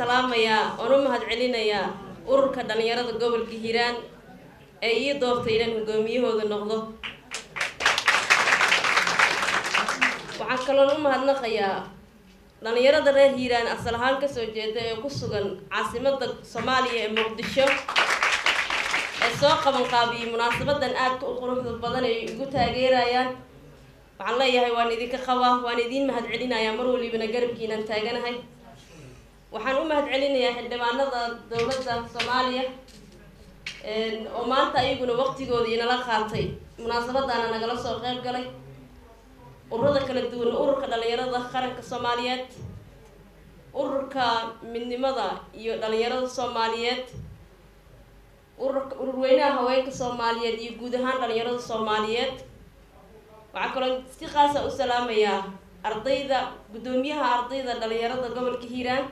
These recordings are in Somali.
salaamaya oo mahad celinaya ururka dhalinyarada gobolka Hiiraan ee ii doortay inaan hogaamiyahooda noqdo. waxaan kaloo u mahadnaqayaa dhalinyarada reer Hiiraan asal ahaan ka soo jeeda ee ku sugan caasimadda Soomaaliya ee Muqdisho ee soo qaban qaabiyay munaasabadan aad u quruxda badan ee igu taageerayaan. waxaan leeyahay waan idinka qabaa, waan idin mahad celinayaa mar walibana garabkiina taaganahay. waxaan u mahad celinayaa xildhibaanada dawladda Soomaaliya oo maanta ayaguna waqtigooda inala qaatay munaasabadana nagala soo qayb galay. ururada kala duwan ururka dhalinyarada qaranka Soomaaliyeed, ururka midnimada iyo dhalinyarada Soomaaliyeed, ururweynaha haweenka Soomaaliyeed iyo guud ahaan dhalinyarada Soomaaliyeed. waxaan kaloo si khaas ah u salaamayaa ardayda, gudoomiyaha ardayda dhalinyarada gobolka Hiiraan.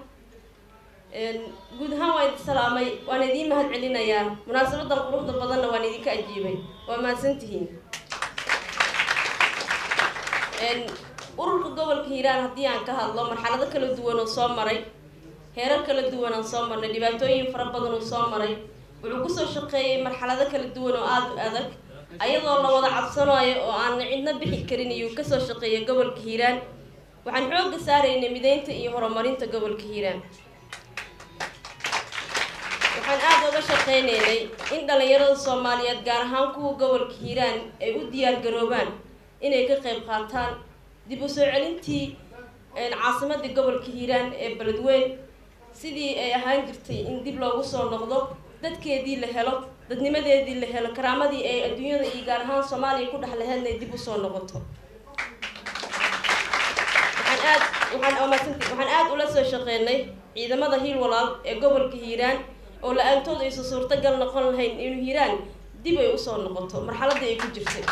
guud ahaan waan idin salaamay, waan idin mahad celinayaa. munaasabadan quruxda badanna waan idinka ajiibay. waa mahadsantihiin. ururka gobolka Hiiraan haddii aan ka hadlo, marxalado kala duwan oo soo maray, heerar kala duwan aan soo marnay, dhibaatooyin fara badan oo soo maray. wuxuu kusoo shaqeeyay marxalado kala duwan oo aad u adag, ayadoo la wada cabsanayo oo aan cidna bixi karin ayuu kasoo shaqeeyay gobolka Hiiraan. waxaan xoogga saaraynay mideynta iyo horumarinta gobolka Hiiraan. waxaan aad uga shaqeynaynay in dhalinyarada Soomaaliyeed gaar ahaan kuwa gobolka Hiiraan ay u diyaar garoobaan inay ka qayb qaataan dib u soo celintii caasimadda gobolka Hiiraan ee Beledweyne, sidii ay ahaan jirtay in dib loogu soo noqdo, dadkeedii la helo, dadnimadeedii la helo, karaamadii ay adduunyada iyo gaar ahaan Soomaaliya ku dhex lahaydna dib u soo noqoto. waxaan aad ula soo shaqeynay ciidamada Hiil Walaal ee gobolka Hiiraan oo la-aantood aysan suurtagal noqon lahayn inuu Hiiraan dib ay usoo noqoto marxaladii ay ku jirtay.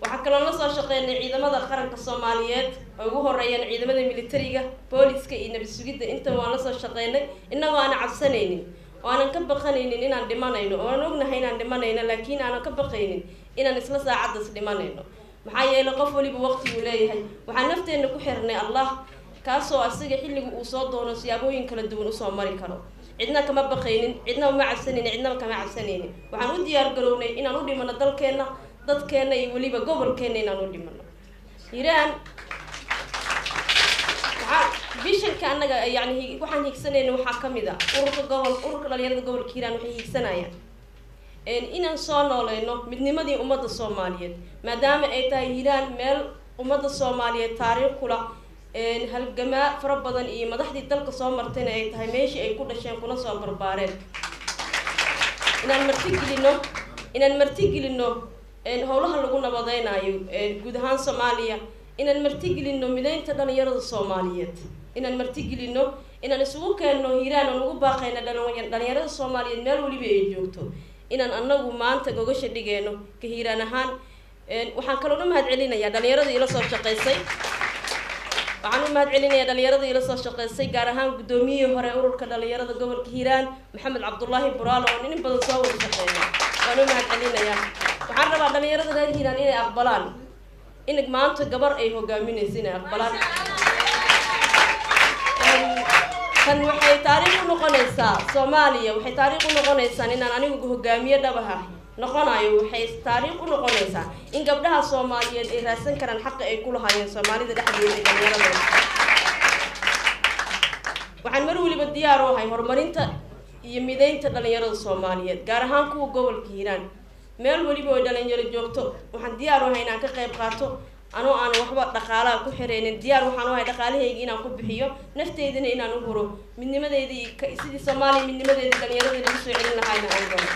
waxaa kaloo la soo shaqeynay ciidamada qaranka Soomaaliyeed oo ugu horeeyaan ciidamada militariga, booliska iyo nabad sugidda. inta waan la soo shaqeynay inagoo aan cabsanaynin oo aanan ka baqanaynin inaan dhimanayno, oo aan ognahay inaan dhimanayno laakiin aanan ka baqaynin inaan isla saacadaas dhimanayno. maxaa yeelay qof waliba waqti uu leeyahay. waxaan nafteena ku xirnay Allah, kaasoo asiga xilligu uu soo doono siyaabooyin kala duwan u soo mari karo. cidna kama baqaynin, cidna ma cabsanaynin, cidna kama cabsanaynin. waxaan u diyaar garownay inaan u dhimano dalkeena, dadkeena iyo waliba gobolkeena inaan u dhimano. Hiiraan bishanka anaga yani waxaan higsanayna waxaa kamid ah ururka dhalinyarada gobolka Hiiraan waxay higsanayaan inaan soo noolayno midnimadii ummadda Soomaaliyeed, maadaama ay tahay Hiiraan meel ummadda Soomaaliyeed taariikh kula halgamaa fara badan iyo madaxdii dalka soo martayna ay tahay meeshii ay ku dhasheen kuna soo barbaareen. inaan martigelino howlaha lagu nabadeynayo guud ahaan Soomaaliya, inaan martigelino mideynta dhalinyarada Soomaaliyeed, inaan martigelino inaan isugu keenno Hiiraan oo ugu baaqayna dhalinyarada Soomaaliyeed meel waliba ay joogto, inaan anagu maanta gogasha dhigeyno ka Hiiraan ahaan. waxaan kaloo u mahad celinayaa dhalinyarada ila soo shaqeysay. ila soo shaqeysay gaar ahaan gudoomiyihii hore ururka dhalinyarada gobolka Hiiraan Maxamed Cabdullaahi Buraalo oo nin badan soo wada shaqeeyay. waan u mahad celinayaa. waxaan rabaa dhalinyarada reer Hiiraan inay aqbalaan in maanta gabar ay hogaaminayso, inay aqbalaan. kan waxay taariikh u noqonaysaa Soomaaliya, waxay taariikh u noqonaysaa inaan anigu hogaamiye dhabaha noqonayo. waxay taariikh u noqonaysaa in gabdhaha Soomaaliyeed ay raadsan karaan xaq ay ku lahaayeen Soomaalida dhexdeeda dhalinyarada. waxaan mar waliba diyaar u ahay horumarinta iyo mideynta dhalinyarada Soomaaliyeed gaar ahaan kuwa gobolka Hiiraan. meel waliba oo dhalinyaro joogto waxaan diyaar u ahay inaan ka qayb qaato, anoo aan waxba dhaqaalaha ku xireynin. diyaar waxaan u ahay dhaqaalahayga inaan ku bixiyo, nafteydina inaan u huro, midnimadeedii sidii Soomaaliya midnimadeedii dhalinyarada lagu soo celin lahaayna aan galo.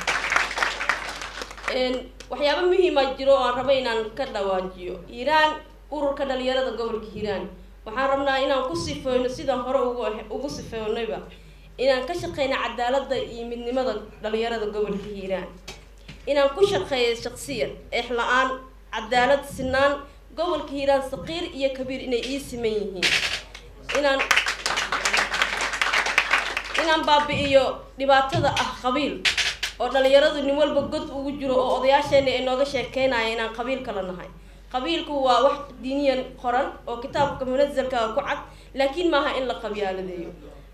waxyaabo muhiim ah jiro oo aan rabo inaan ka dhawaajiyo. Hiiraan, ururka dhalinyarada gobolka Hiiraan, waxaan rabnaa inaan ku sifeyno sidaan hore ugu sifeynayba, inaan ka shaqeyno cadaaladda iyo midnimada dhalinyarada gobolka Hiiraan, inaan ku shaqeeyo shaqsiyan la-aan, cadaalad, sinaan. gobolka Hiiraan saqiir iyo kabiir inay ii siman yihiin, inaan baabi'iyo dhibaatada ah qabiil oo dhalinyaradu nin walba god ugu jiro oo odayaasheena ay nooga sheekeynaya inaan qabiil kala nahay. qabiilku waa wax diiniyan qoran oo kitaabka munazalka ku cad, laakiin maaha in la qabyaaladeeyo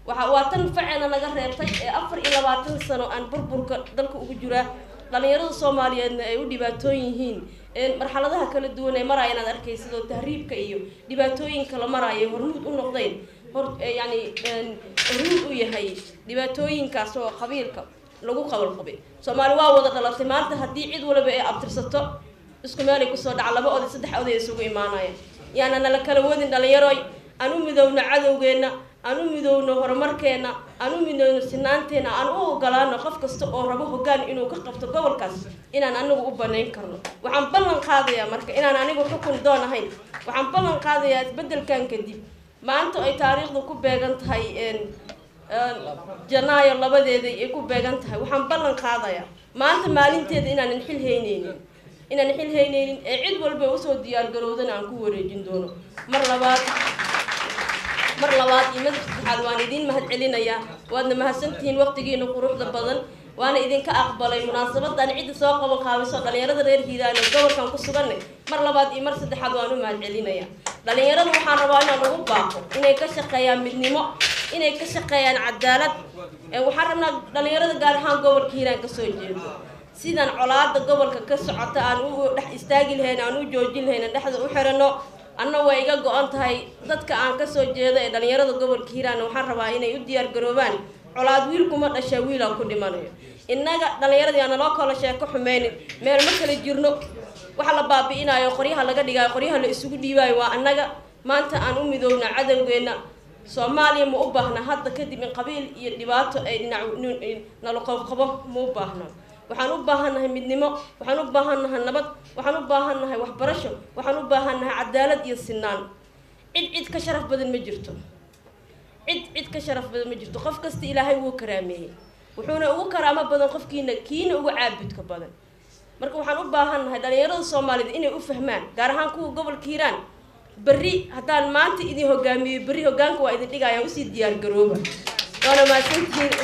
waa tan facana laga reebtay ee 24 sano aan burburka dalka ugu jira dhalinyarada Soomaaliyeedna ay u dhibaatooyin yihiin marxaladaha kala duwan ee marayaan aad arkaysid oo tahriibka iyo dhibaatooyinka la marayo hormuud u noqdeen yani hormuud u yahay dhibaatooyinkaas oo qabiilka lagu qabalqabay Soomaali waa wada dhalatay maanta hadii cid walba ay abtirsato isku meel ay ku soo dhac laba oday saddex oday isugu imaanayaan yaana nala kala wadin dhalinyaro aan u midowna cadowgeena aan u midowno horumarkeena aan u midowno sinaanteena aan u ogolaano qof kasta oo rabo hoggaan inuu ka qabto gobolkaas inaan anagu u banayn karno waxaan ballan qaadayaa marka inaan anigu xukun doon ahayn waxaan ballan qaadayaa isbedelkan kadib maanta ay taariikhdu ku beegan tahay janaayo labadeeda ay ku beegan tahay waxaan ballan qaadayaa maanta maalinteeda inaan xil heyneynin ee cid walba u soo diyaar garowdan aan ku wareejin doono mar labaad iyo mid saddexaad waan idin mahad celinayaa waadna mahadsantihiin waqtigiina quruxda badan waana idinka aqbalay munaasabadan cid soo qaban qaabiso dhalinyarada reer Hiiraan ee gobolkan ku sugan mar labaad iyo mar saddexaad waan u mahad celinayaa dhalinyarada waxaan rabaa inaan ugu baaqo inay ka shaqeeyaan midnimo inay ka shaqeeyaan cadaalad waxaan rabnaa dhalinyarada gaar ahaan gobolka Hiiraan ka soo jeedo sidaan colaada gobolka ka socota aan u dhex istaagi lahayn aan u joojin lahayn dhexda u xirano anna way iga go'an tahay dadka aan ka soo jeedo ee dhalinyarada gobolka Hiiraan waxaan rabaa inay u diyaar garoobaan colaad wiil kuma dhashay wiil aan ku dhimanayo innaga dhalinyarada aan loo kala sheeko xumeeynin meel ma kala jirno waxa la baabi'inayo qoryaha laga dhigayo qoryaha la isugu dhiibayo waa annaga maanta aan u midowna cadawgeena Soomaaliya ma u baahna hadda kadib in qabiil iyo dhibaato ay dhinac nala qabo ma u baahna waxaan u baahanahay midnimo waxaan u baahanahay nabad waxaan u baahanahay waxbarasho waxaan u baahanahay cadaalad iyo sinaan cid ka sharaf badan ma jirto cid ka sharaf badan ma jirto qof kasta Ilaahay wuu karaameeyay wuxuuna ugu karaamo badan qofkiina ugu caabudka badan marka waxaan u baahanahay dhalinyarada Soomaaliyeed inay u fahmaan gaar ahaan kuwa gobolka Hiiraan bari hadaan maanta idin hogaamiyo bari hoggaanka waa idin dhigaya u sii diyaar garooba waana maasantiin